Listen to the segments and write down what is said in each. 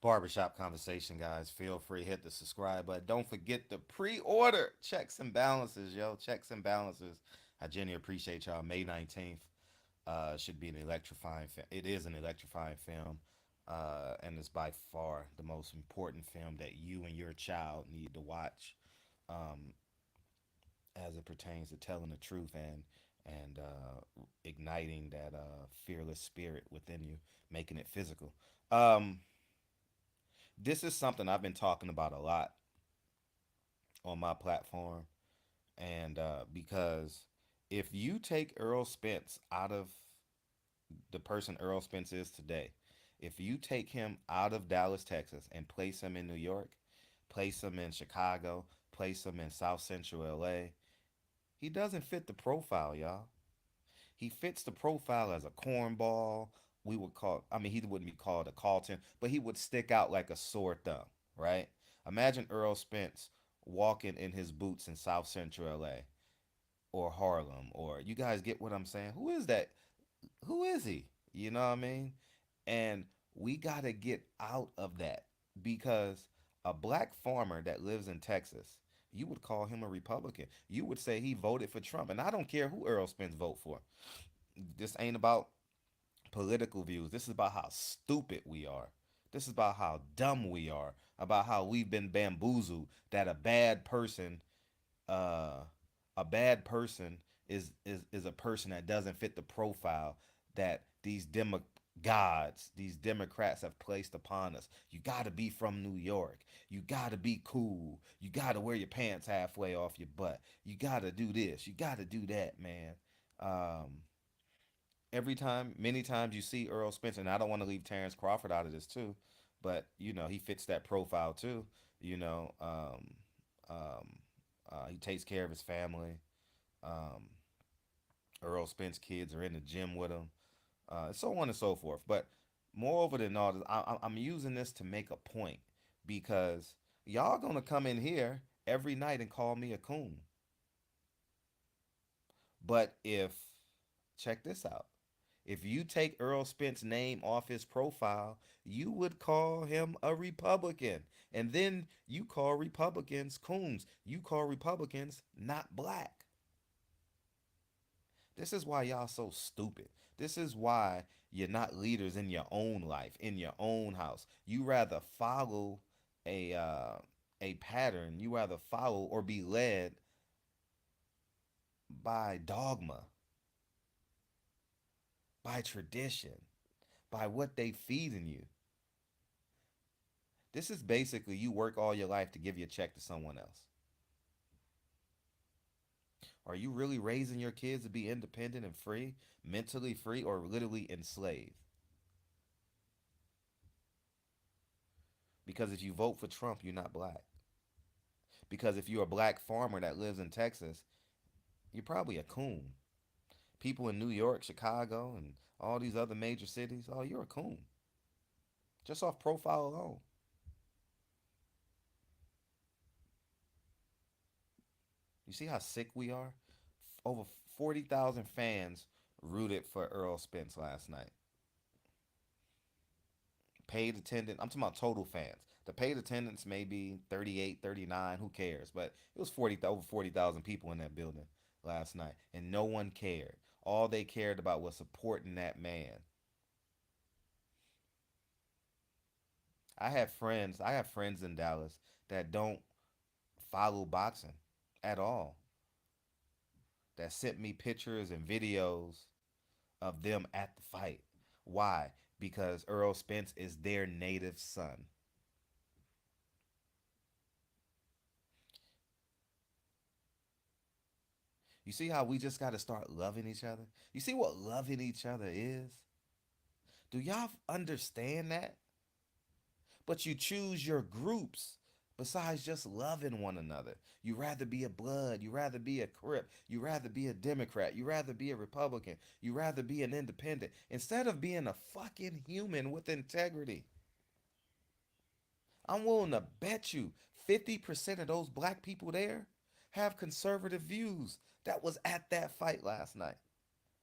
Barbershop conversation, guys. Feel free, hit the subscribe button. Don't forget the pre-order checks and balances, yo. Checks and balances. I genuinely appreciate y'all. May 19th should be an electrifying film. It is an electrifying film. And it's by far the most important film that you and your child need to watch, um, as it pertains to telling the truth and igniting that fearless spirit within you, making it physical. Um, this is something I've been talking about a lot on my platform, and because if you take Earl Spence out of the person Earl Spence is today, if you take him out of Dallas, Texas, and place him in New York, place him in Chicago, place him in South Central LA, he doesn't fit the profile, y'all. He fits the profile as a cornball. We would call, I mean, he wouldn't be called a Carlton, but he would stick out like a sore thumb, right? Imagine Earl Spence walking in his boots in South Central LA or Harlem, or you guys get what I'm saying? Who is that? Who is he? You know what I mean? And we got to get out of that, because a black farmer that lives in Texas, you would call him a Republican. You would say he voted for Trump. And I don't care who Earl Spence vote for. This ain't about political views. This is about how stupid we are. This is about how dumb we are. About how we've been bamboozled that uh, a bad person is a person that doesn't fit the profile that these gods, these Democrats have placed upon us. You got to be from New York. You got to be cool. You got to wear your pants halfway off your butt. You got to do this. You got to do that, man. Um, every time, many times you see Earl Spencer, and I don't want to leave Terrence Crawford out of this too, but he fits that profile too. You know, um, he takes care of his family. Um, Earl Spence kids are in the gym with him, so on and so forth. But moreover than all this, I'm using this to make a point, because y'all gonna come in here every night and call me a coon. But if, check this out, if you take Earl Spence's name off his profile, you would call him a Republican. And then you call Republicans coons. You call Republicans not black. This is why y'all so stupid. This is why you're not leaders in your own life, in your own house. You rather follow a pattern. You rather follow or be led by dogma, by tradition, by what they feeding you. This is basically you work all your life to give your check to someone else. Are you really raising your kids to be independent and free, mentally free, or literally enslaved? Because if you vote for Trump, you're not black. Because if you're a black farmer that lives in Texas, you're probably a coon. People in New York, Chicago, and all these other major cities, oh, you're a coon. Just off profile alone. You see how sick we are? Over 40,000 fans rooted for Earl Spence last night. Paid attendance, I'm talking about total fans. The paid attendance may be 38, 39, who cares? But it was over 40,000 people in that building last night, and no one cared. All they cared about was supporting that man. I have friends in Dallas that don't follow boxing at all. That sent me pictures and videos of them at the fight. Why? Because Earl Spence is their native son. You see how we just got to start loving each other? You see what loving each other is? Do y'all understand that? But you choose your groups besides just loving one another. You rather be a blood, you rather be a crip, you rather be a Democrat, you rather be a Republican, you rather be an independent instead of being a fucking human with integrity. I'm willing to bet you 50% of those black people there have conservative views that was at that fight last night.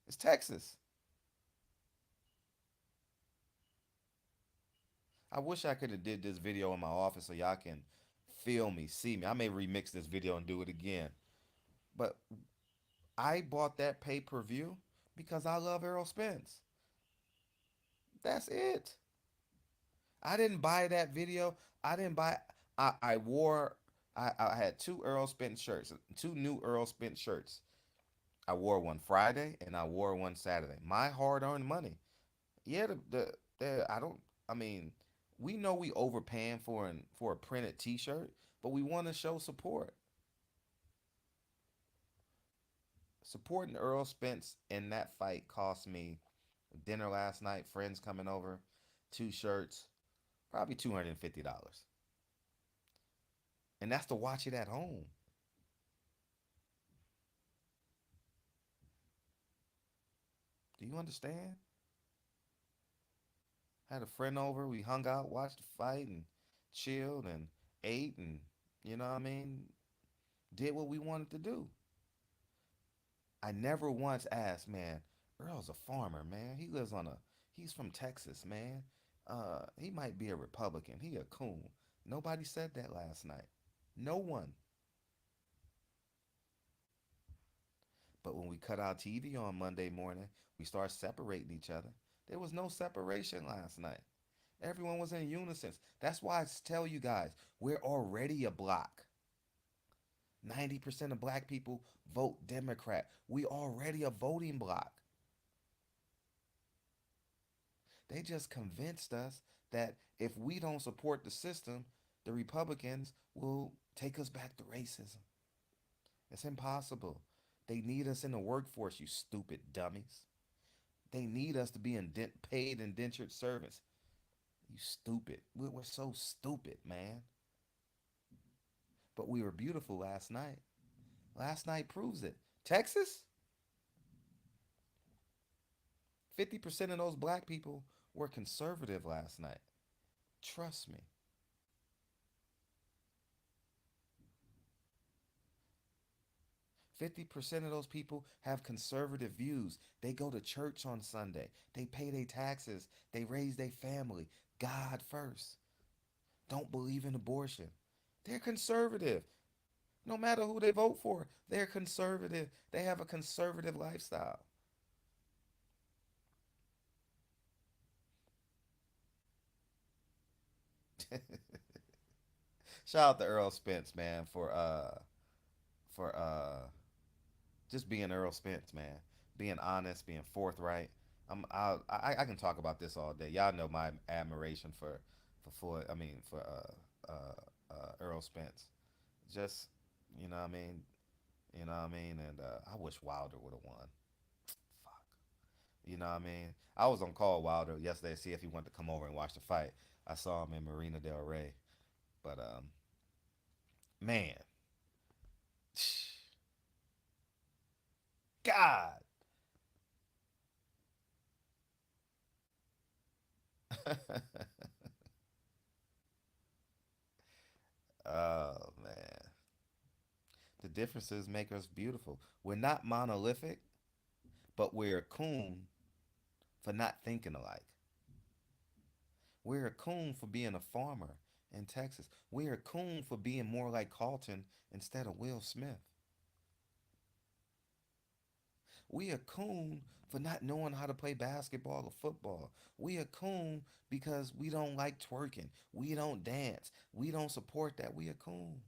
It's Texas. I wish I could have did this video in my office so y'all can feel me, see me. I may remix this video and do it again. But I bought that pay-per-view because I love Errol Spence. That's it. I didn't buy that video. I didn't buy. I wore. I had two Earl Spence shirts, two new Earl Spence shirts. I wore one Friday and I wore one Saturday. My hard-earned money. Yeah, I don't. I mean, we know we overpaying for a printed T-shirt, but we want to show support. Supporting Earl Spence in that fight cost me dinner last night, friends coming over, two shirts, probably $250, and that's to watch it at home. Do you understand? Had a friend over. We hung out, watched the fight, and chilled and ate, and you know what I mean. Did what we wanted to do. I never once asked, man. Earl's a farmer, man. He lives on a. He's from Texas, man. He might be a Republican. He a coon. Nobody said that last night. No one. But when we cut our TV on Monday morning, we start separating each other. There was no separation last night. Everyone was in unison. That's why I tell you guys, we're already a block. 90% of black people vote Democrat. We already a voting block. They just convinced us that if we don't support the system, the Republicans will take us back to racism. It's impossible. They need us in the workforce, you stupid dummies. They need us to be paid indentured servants. You stupid. We're so stupid, man. But we were beautiful last night. Last night proves it. Texas, 50% of those black people were conservative last night. Trust me. 50% of those people have conservative views. They go to church on Sunday. They pay their taxes. They raise their family. God first. Don't believe in abortion. They're conservative. No matter who they vote for, they're conservative. They have a conservative lifestyle. Shout out to Earl Spence, man, for just being Earl Spence, man. Being honest, being forthright. I can talk about this all day. Y'all know my admiration for Floyd. I mean for Earl Spence. Just you know what I mean. You know what I mean. And I wish Wilder would have won. Fuck. You know what I mean. I was on call Wilder yesterday to see if he wanted to come over and watch the fight. I saw him in Marina Del Rey, but man, God. Oh man. The differences make us beautiful. We're not monolithic, but we're a coon for not thinking alike. We're a coon for being a farmer in Texas. We're a coon for being more like Carlton instead of Will Smith. We a coon for not knowing how to play basketball or football. We a coon because we don't like twerking. We don't dance. We don't support that. We a coon.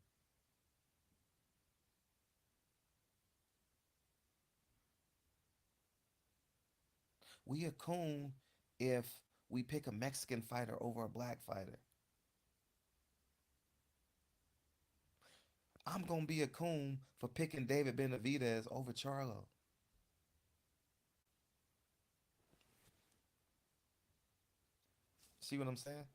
We a coon if we pick a Mexican fighter over a black fighter. I'm gonna be a coon for picking David Benavidez over Charlo. See what I'm saying?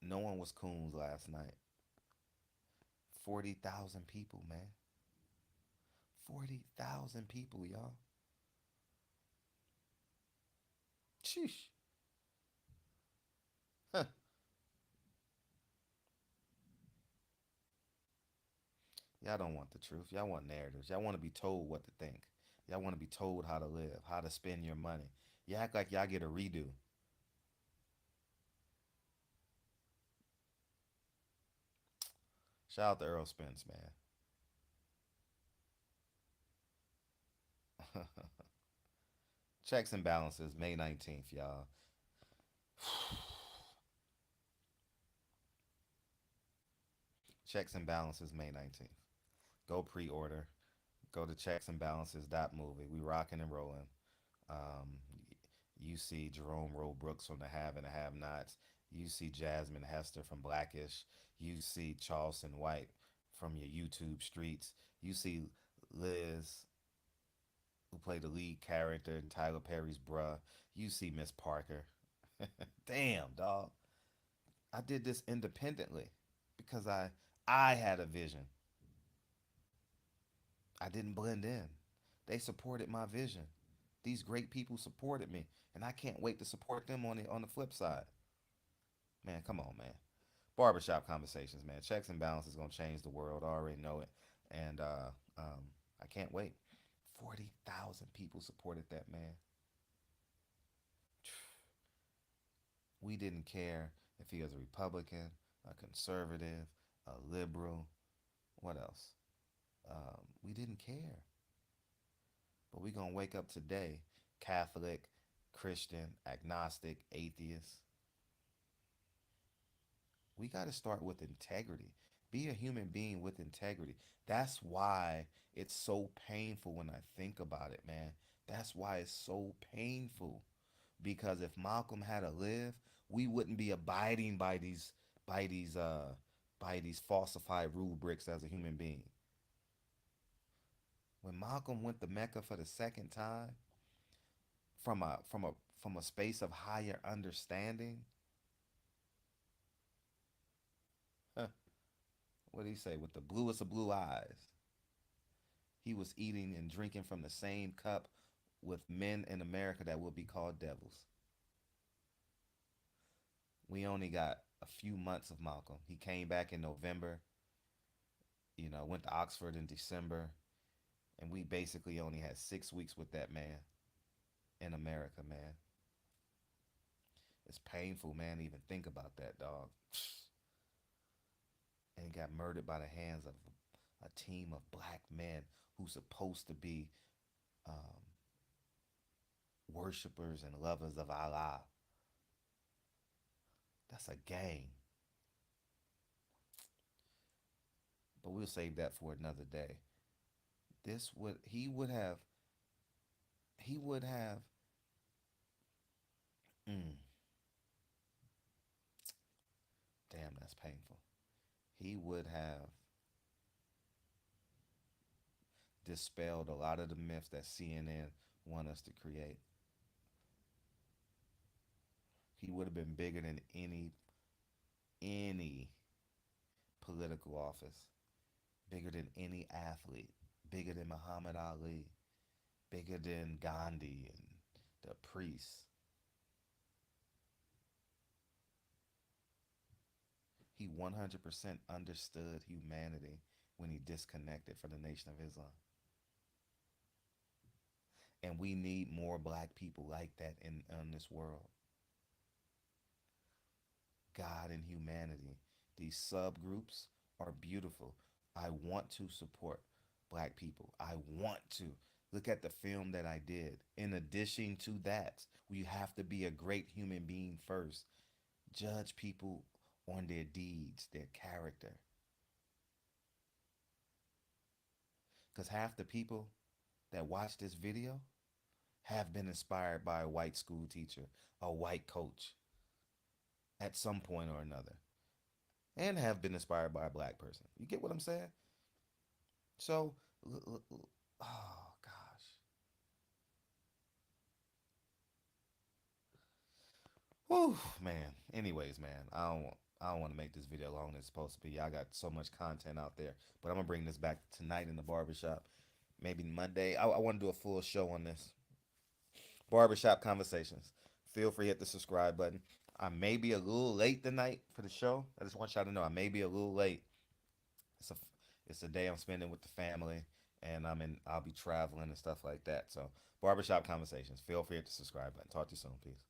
No one was coons last night. 40,000 people, man. 40,000 people, y'all. Sheesh. Y'all don't want the truth. Y'all want narratives. Y'all want to be told what to think. Y'all want to be told how to live, how to spend your money. You act like y'all get a redo. Shout out to Errol Spence, man. Checks and balances, May 19th, y'all. Checks and balances, May 19th. Go pre order. Go to checks and balances dot movie. We rocking and rolling. Um, you see Jerome Rowe Brooks from the Have and the Have Nots. You see Jasmine Hester from Blackish. You see Charleston White from your YouTube streets. You see Liz, who played the lead character in Tyler Perry's Bruh. You see Miss Parker. Damn, dog. I did this independently because I had a vision. I didn't blend in. They supported my vision. These great people supported me, and I can't wait to support them on the flip side. Man, come on, man. Barbershop conversations, man. Checks and balances gonna change the world. I already know it, and I can't wait. 40,000 people supported that man. We didn't care if he was a Republican, a conservative, a liberal. What else? We didn't care. But we gonna wake up today, Catholic, Christian, agnostic, atheist. We got to start with integrity. Be a human being with integrity. That's why it's so painful when I think about it, man. That's why it's so painful. Because if Malcolm had to live, we wouldn't be abiding by these uh by these falsified rubrics as a human being. When Malcolm went to Mecca for the second time from a space of higher understanding, what did he say? With the bluest of blue eyes, he was eating and drinking from the same cup with men in America that will be called devils. We only got a few months of Malcolm. He came back in November, went to Oxford in December, and we basically only had 6 weeks with that man in America, man. It's painful, man, to even think about that, dog. And he got murdered by the hands of a team of black men who's supposed to be um, worshipers and lovers of Allah. That's a gang. But we'll save that for another day. This would he would have mm, damn, that's painful. He would have dispelled a lot of the myths that CNN want us to create. He would have been bigger than any political office, bigger than any athlete, bigger than Muhammad Ali, bigger than Gandhi and the priests. He 100% understood humanity when he disconnected from the Nation of Islam. And we need more black people like that in this world. God and humanity. These subgroups are beautiful. I want to support black people. I want to. Look at the film that I did. In addition to that, we have to be a great human being first. Judge people on their deeds, their character. Because half the people that watch this video have been inspired by a white school teacher, a white coach at some point or another, and have been inspired by a black person. You get what I'm saying? So, oh gosh. Whew, man. Anyways, man, I don't want to make this video longer than it's supposed to be. I got so much content out there, but I'm gonna bring this back tonight in the barbershop. Maybe Monday. I want to do a full show on this. Barbershop conversations. Feel free to hit the subscribe button. I may be a little late tonight for the show. I just want y'all to know I may be a little late. It's a It's a day I'm spending with the family, and I'll be traveling and stuff like that. So barbershop conversations. Feel free to hit the subscribe button. Talk to you soon. Peace.